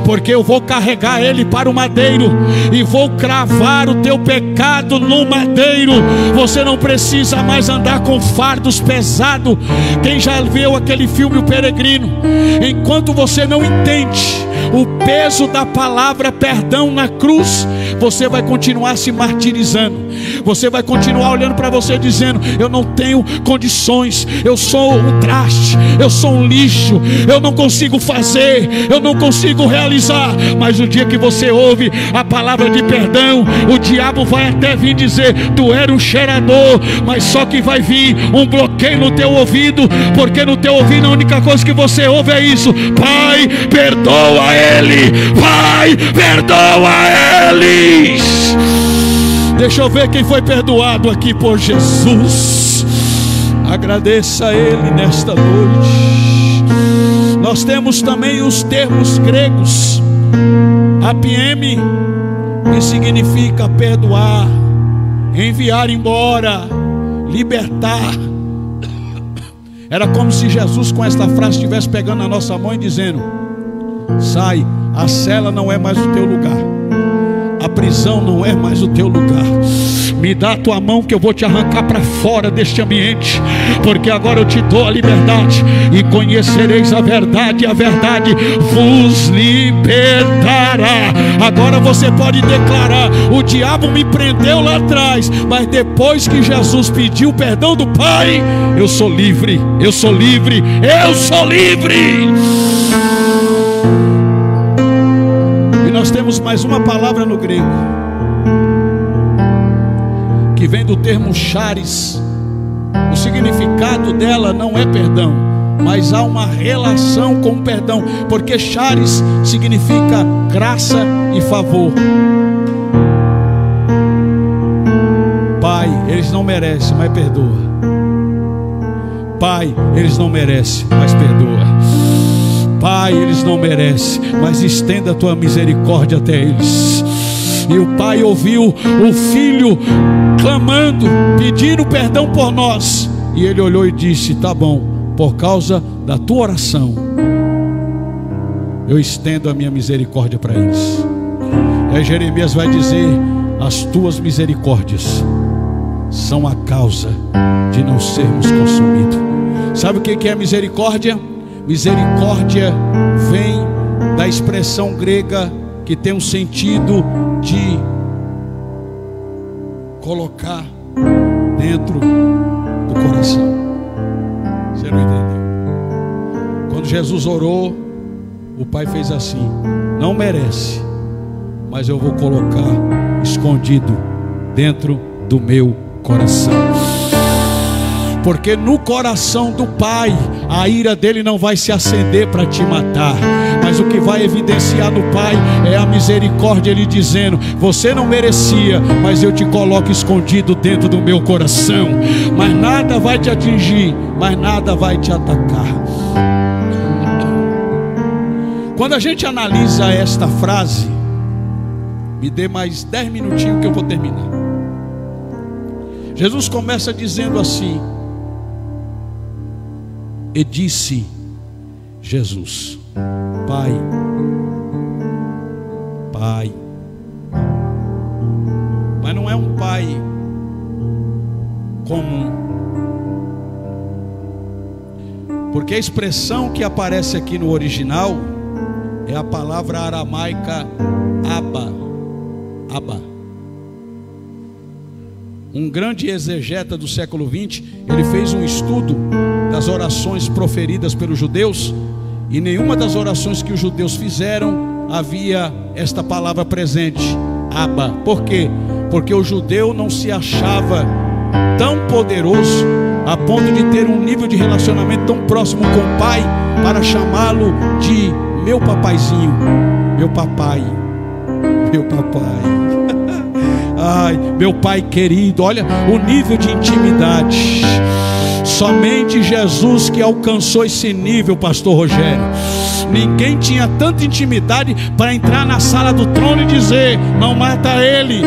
porque eu vou carregar ele para o madeiro e vou cravar o teu pecado no madeiro. Você não precisa mais andar com fardos pesados. Quem já viu aquele filme O Peregrino? Enquanto você não entende o peso da palavra perdão na cruz, você vai continuar se martirizando. Você vai continuar olhando para você dizendo: eu não tenho condições, eu sou um traste, eu sou um lixo, eu não consigo fazer, eu não consigo realizar. Mas o dia que você ouve a palavra de perdão, o diabo vai até vir dizer: tu era um cheirador. Mas só que vai vir um bloqueio no teu ouvido, porque no teu ouvido a única coisa que você ouve é isso: Pai, perdoa ele, Pai, perdoa eles. Deixa eu ver quem foi perdoado aqui por Jesus. Agradeça a Ele nesta noite. Nós temos também os termos gregos. Apiem, que significa perdoar, enviar embora, libertar. Era como se Jesus com esta frase estivesse pegando na nossa mão e dizendo: sai, a cela não é mais o teu lugar, a prisão não é mais o teu lugar. Me dá a tua mão que eu vou te arrancar para fora deste ambiente, porque agora eu te dou a liberdade. E conhecereis a verdade, e a verdade vos libertará. Agora você pode declarar: o diabo me prendeu lá atrás, mas depois que Jesus pediu o perdão do Pai, eu sou livre, eu sou livre, eu sou livre. Nós temos mais uma palavra no grego, que vem do termo charis. O significado dela não é perdão, mas há uma relação com o perdão, porque charis significa graça e favor. Pai, eles não merecem, mas perdoa. Pai, eles não merecem, mas perdoa. Pai, eles não merecem, mas estenda a tua misericórdia até eles. E o Pai ouviu o Filho clamando, pedindo perdão por nós, e ele olhou e disse: tá bom, por causa da tua oração, eu estendo a minha misericórdia para eles. E aí Jeremias vai dizer: as tuas misericórdias são a causa de não sermos consumidos. Sabe o que é misericórdia? Misericórdia vem da expressão grega que tem um sentido de colocar dentro do coração. Você não entendeu? Quando Jesus orou, o Pai fez assim: não merece, mas eu vou colocar escondido dentro do meu coração. Porque no coração do Pai a ira dele não vai se acender para te matar, mas o que vai evidenciar no Pai é a misericórdia, ele dizendo: você não merecia, mas eu te coloco escondido dentro do meu coração, mas nada vai te atingir, mas nada vai te atacar. Quando a gente analisa esta frase, me dê mais 10 minutinhos que eu vou terminar. Jesus começa dizendo assim: e disse Jesus, Pai, Pai. Mas não é um pai comum, porque a expressão que aparece aqui no original é a palavra aramaica Abba. Abba. Um grande exegeta do século 20, ele fez um estudo das orações proferidas pelos judeus, e nenhuma das orações que os judeus fizeram havia esta palavra presente, Abba. Por quê? Porque o judeu não se achava tão poderoso a ponto de ter um nível de relacionamento tão próximo com o pai para chamá-lo de meu papaizinho, meu papai, meu papai. Ai, meu pai querido, olha o nível de intimidade. Somente Jesus que alcançou esse nível, pastor Rogério. Ninguém tinha tanta intimidade para entrar na sala do trono e dizer: não mata ele,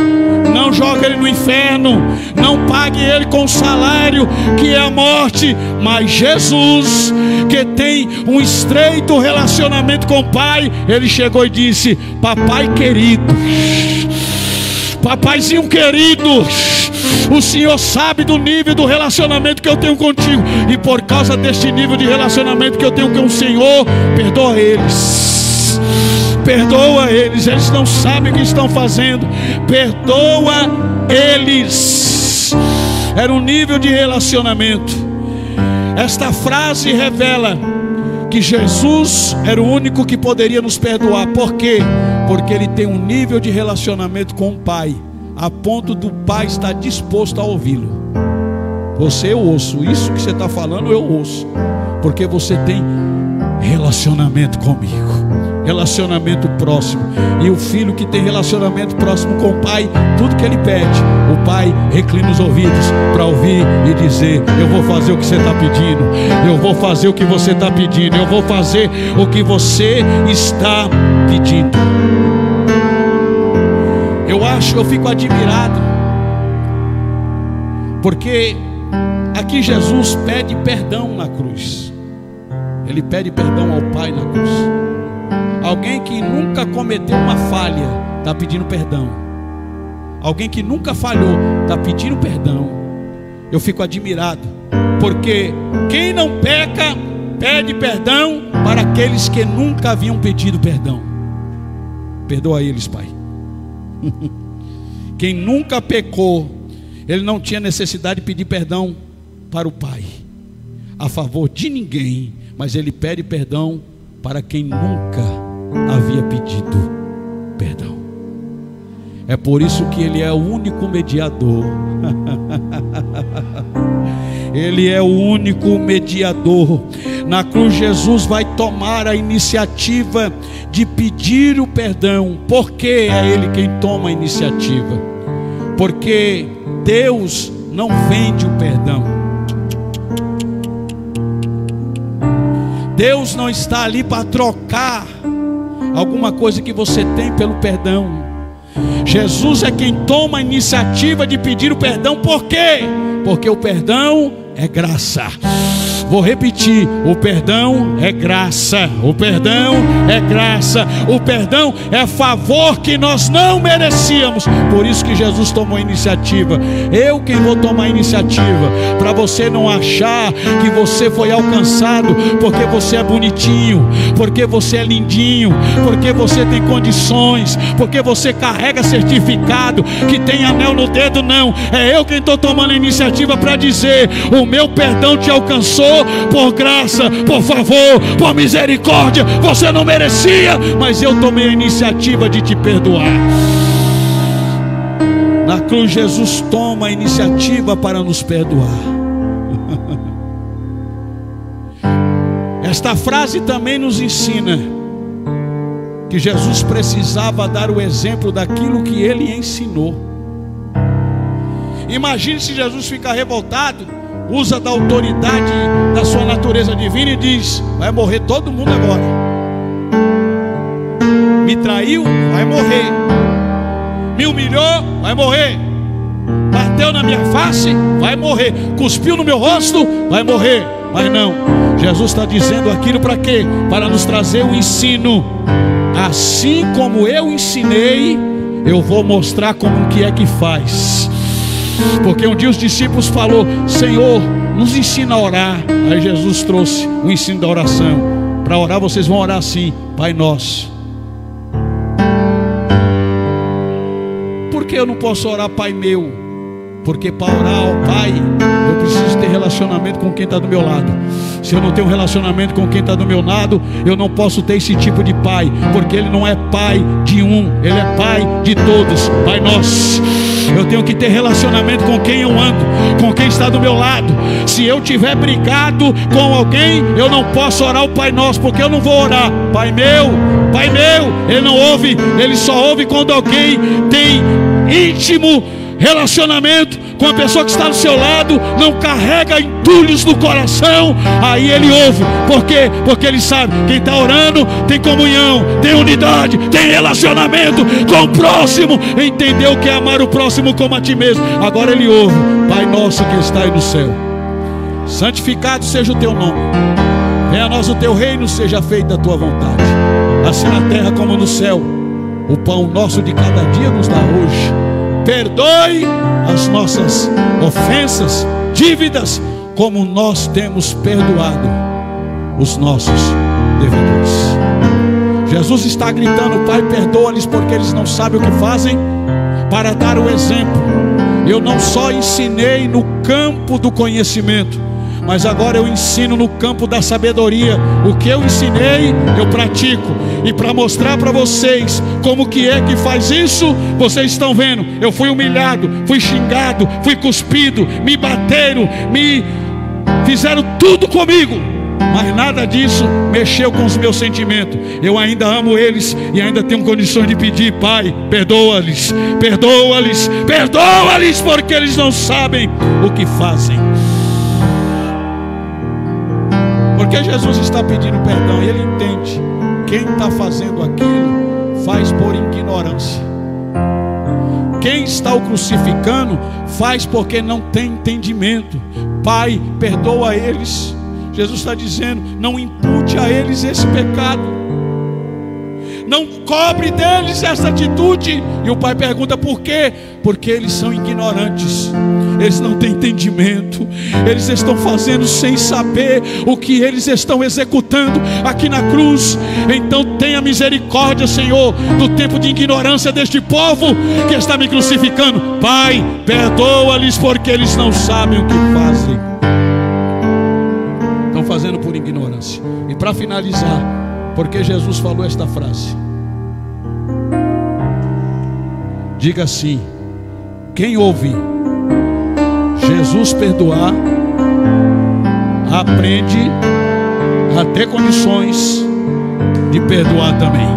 não joga ele no inferno, não pague ele com o salário que é a morte. Mas Jesus, que tem um estreito relacionamento com o Pai, ele chegou e disse: papai querido, papaizinho querido, o Senhor sabe do nível do relacionamento que eu tenho contigo, e por causa deste nível de relacionamento que eu tenho com o Senhor, perdoa eles, perdoa eles, eles não sabem o que estão fazendo, perdoa eles. Era um nível de relacionamento. Esta frase revela que Jesus era o único que poderia nos perdoar. Por quê? Porque ele tem um nível de relacionamento com o Pai, a ponto do Pai estar disposto a ouvi-lo. Você, eu ouço, isso que você está falando eu ouço, porque você tem relacionamento comigo, relacionamento próximo. E o filho que tem relacionamento próximo com o Pai, tudo que ele pede, o Pai reclina os ouvidos para ouvir e dizer: eu vou fazer o que você está pedindo, eu vou fazer o que você está pedindo, eu vou fazer o que você está pedindo. Eu fico admirado, porque aqui Jesus pede perdão na cruz. Ele pede perdão ao Pai na cruz. Alguém que nunca cometeu uma falha está pedindo perdão. Alguém que nunca falhou está pedindo perdão. Eu fico admirado, porque quem não peca pede perdão para aqueles que nunca haviam pedido perdão. Perdoa eles, Pai. Quem nunca pecou, ele não tinha necessidade de pedir perdão para o Pai a favor de ninguém, mas ele pede perdão para quem nunca havia pedido perdão. É por isso que ele é o único mediador. Ele é o único mediador. Na cruz Jesus vai tomar a iniciativa de pedir o perdão. Por que é ele quem toma a iniciativa? Porque Deus não vende o perdão. Deus não está ali para trocar alguma coisa que você tem pelo perdão. Jesus é quem toma a iniciativa de pedir o perdão. Por quê? Porque o perdão é graça. Vou repetir: o perdão é graça. O perdão é graça. O perdão é favor que nós não merecíamos. Por isso que Jesus tomou a iniciativa. Eu quem vou tomar a iniciativa, para você não achar que você foi alcançado porque você é bonitinho, porque você é lindinho, porque você tem condições, porque você carrega certificado, que tem anel no dedo. Não, é eu quem estou tomando a iniciativa para dizer: o meu perdão te alcançou por graça, por favor, por misericórdia. Você não merecia, mas eu tomei a iniciativa de te perdoar. Na cruz Jesus toma a iniciativa para nos perdoar. Esta frase também nos ensina que Jesus precisava dar o exemplo daquilo que ele ensinou. Imagine se Jesus ficar revoltado, usa da autoridade da sua natureza divina e diz: vai morrer todo mundo agora. Me traiu, vai morrer. Me humilhou, vai morrer. Bateu na minha face, vai morrer. Cuspiu no meu rosto, vai morrer. Mas não, Jesus está dizendo aquilo para quê? Para nos trazer um ensino. Assim como eu ensinei, eu vou mostrar como que é que faz. Porque um dia os discípulos falaram: Senhor, nos ensina a orar. Aí Jesus trouxe o ensino da oração. Para orar vocês vão orar assim: Pai Nosso. Por que eu não posso orar Pai Meu? Porque para orar ao Pai, eu preciso ter relacionamento com quem está do meu lado. Se eu não tenho relacionamento com quem está do meu lado, eu não posso ter esse tipo de Pai. Porque Ele não é Pai de um, Ele é Pai de todos. Pai Nosso. Eu tenho que ter relacionamento com quem eu ando, com quem está do meu lado. Se eu tiver brigado com alguém, eu não posso orar o Pai Nosso, porque eu não vou orar Pai Meu, Pai Meu. Ele não ouve, ele só ouve quando alguém tem íntimo relacionamento com a pessoa que está do seu lado, não carrega entulhos no coração. Aí ele ouve. Por quê? Porque ele sabe, quem está orando tem comunhão, tem unidade, tem relacionamento com o próximo, entendeu que é amar o próximo como a ti mesmo. Agora ele ouve: Pai Nosso que está aí no céu, santificado seja o teu nome, venha a nós o teu reino, seja feita a tua vontade, assim na terra como no céu. O pão nosso de cada dia nos dá hoje. Perdoe as nossas ofensas, dívidas, como nós temos perdoado os nossos devedores. Jesus está gritando: Pai, perdoa-lhes porque eles não sabem o que fazem, para dar o exemplo. Eu não só ensinei no campo do conhecimento, mas agora eu ensino no campo da sabedoria. O que eu ensinei, eu pratico. E para mostrar para vocês como que é que faz isso, vocês estão vendo, eu fui humilhado, fui xingado, fui cuspido, me bateram, me fizeram tudo comigo, mas nada disso mexeu com os meus sentimentos. Eu ainda amo eles e ainda tenho condições de pedir: Pai, perdoa-lhes, perdoa-lhes, perdoa-lhes, porque eles não sabem o que fazem. Porque Jesus está pedindo perdão e ele entende: quem está fazendo aquilo faz por ignorância. Quem está o crucificando faz porque não tem entendimento. Pai, perdoa eles. Jesus está dizendo: não impute a eles esse pecado, não cobre deles essa atitude. E o Pai pergunta: por quê? Porque eles são ignorantes, eles não têm entendimento, eles estão fazendo sem saber o que eles estão executando aqui na cruz. Então tenha misericórdia, Senhor, do tempo de ignorância deste povo que está me crucificando. Pai, perdoa-lhes porque eles não sabem o que fazem. Estão fazendo por ignorância. E para finalizar, porque Jesus falou esta frase, diga assim: quem ouve Jesus perdoar, aprende a ter condições de perdoar também.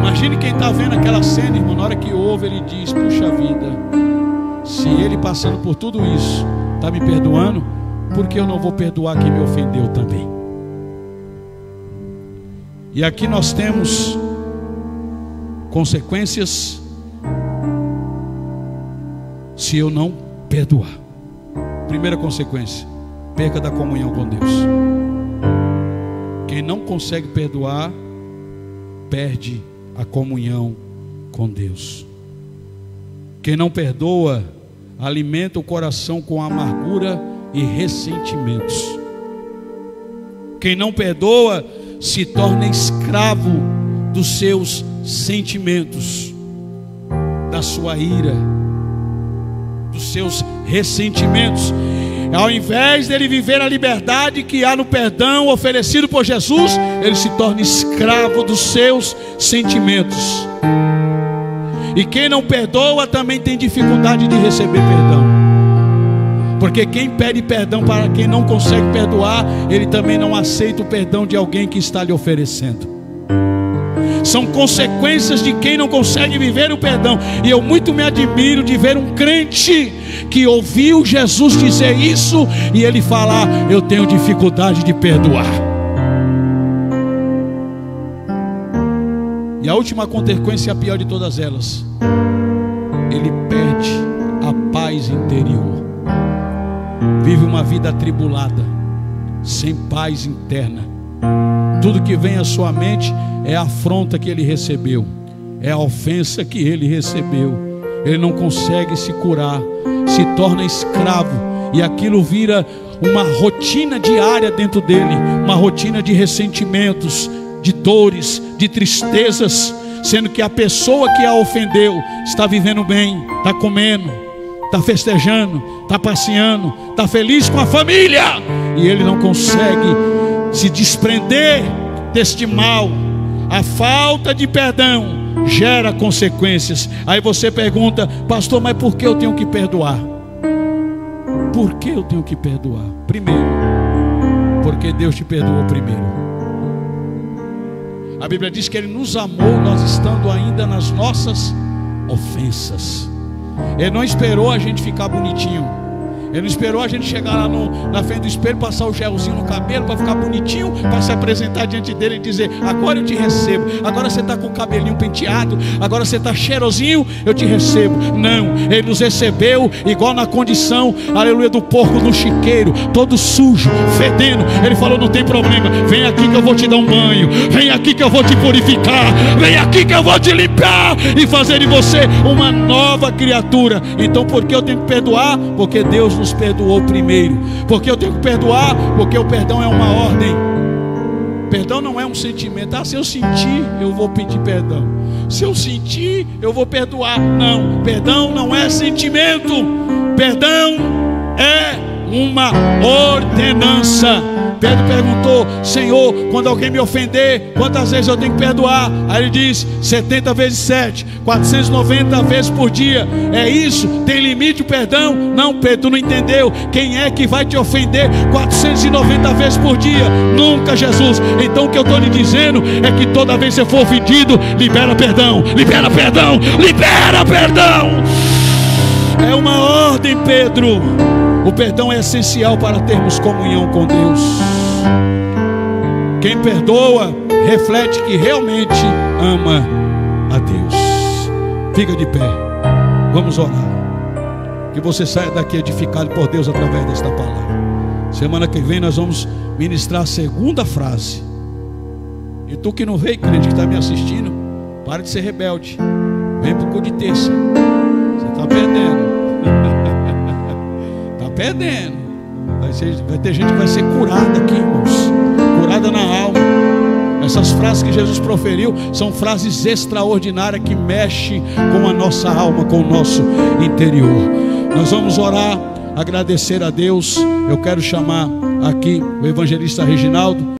Imagine quem está vendo aquela cena, irmão, na hora que ouve, ele diz: puxa vida, se ele passando por tudo isso está me perdoando, por que eu não vou perdoar quem me ofendeu também? E aqui nós temos consequências se eu não perdoar. Primeira consequência: perca da comunhão com Deus. Quem não consegue perdoar perde a comunhão com Deus. Quem não perdoa alimenta o coração com amargura e ressentimentos. Quem não perdoa se torna escravo dos seus sentimentos, da sua ira, dos seus ressentimentos. Ao invés dele viver a liberdade que há no perdão oferecido por Jesus, ele se torna escravo dos seus sentimentos. E quem não perdoa também tem dificuldade de receber perdão, Porque quem pede perdão para quem não consegue perdoar, ele também não aceita o perdão de alguém que está lhe oferecendo. São consequências de quem não consegue viver o perdão. E eu muito me admiro de ver um crente que ouviu Jesus dizer isso e ele falar: eu tenho dificuldade de perdoar. E a última consequência é a pior de todas elas: ele perde a paz interior. Vive uma vida atribulada, sem paz interna. Tudo que vem à sua mente é a afronta que ele recebeu, é a ofensa que ele recebeu. Ele não consegue se curar, se torna escravo, e aquilo vira uma rotina diária dentro dele, uma rotina de ressentimentos, de dores, de tristezas, sendo que a pessoa que a ofendeu está vivendo bem, está comendo, está festejando, está passeando, está feliz com a família, e ele não consegue se desprender deste mal. A falta de perdão gera consequências. Aí você pergunta: pastor, mas por que eu tenho que perdoar? Por que eu tenho que perdoar? Primeiro, porque Deus te perdoou primeiro. A Bíblia diz que Ele nos amou, nós estando ainda nas nossas ofensas. Ele não esperou a gente ficar bonitinho. Ele não esperou a gente chegar lá na frente do espelho, passar o gelzinho no cabelo para ficar bonitinho, para se apresentar diante dele e dizer: agora eu te recebo. Agora você está com o cabelinho penteado, agora você está cheirosinho, eu te recebo. Não, Ele nos recebeu igual na condição, aleluia, do porco no chiqueiro, todo sujo, fedendo. Ele falou: não tem problema, vem aqui que eu vou te dar um banho, vem aqui que eu vou te purificar, vem aqui que eu vou te limpar e fazer de você uma nova criatura. Então por que eu tenho que perdoar? Porque Deus nos perdoou primeiro. Porque eu tenho que perdoar? Porque o perdão é uma ordem. Perdão não é um sentimento. Ah, se eu sentir, eu vou pedir perdão. Se eu sentir, eu vou perdoar. Não, perdão não é sentimento. Perdão é uma ordenança. Pedro perguntou: Senhor, quando alguém me ofender, quantas vezes eu tenho que perdoar? Aí ele diz: 70 vezes 7, 490 vezes por dia. É isso? Tem limite o perdão? Não, Pedro, tu não entendeu. Quem é que vai te ofender 490 vezes por dia? Nunca, Jesus. Então o que eu estou lhe dizendo é que toda vez que você for ofendido, libera perdão, libera perdão, libera perdão. É uma ordem, Pedro. O perdão é essencial para termos comunhão com Deus. Quem perdoa reflete que realmente ama a Deus. Fica de pé, vamos orar. Que você saia daqui edificado por Deus através desta palavra. Semana que vem nós vamos ministrar a segunda frase. E tu que não veio, crente, que está me assistindo, para de ser rebelde. Vem para o culto de terça. Você está perdendo. Perdendo. Vai ter gente que vai ser curada aqui, irmãos. Curada na alma. Essas frases que Jesus proferiu são frases extraordinárias que mexem com a nossa alma, com o nosso interior. Nós vamos orar, agradecer a Deus. Eu quero chamar aqui o evangelista Reginaldo.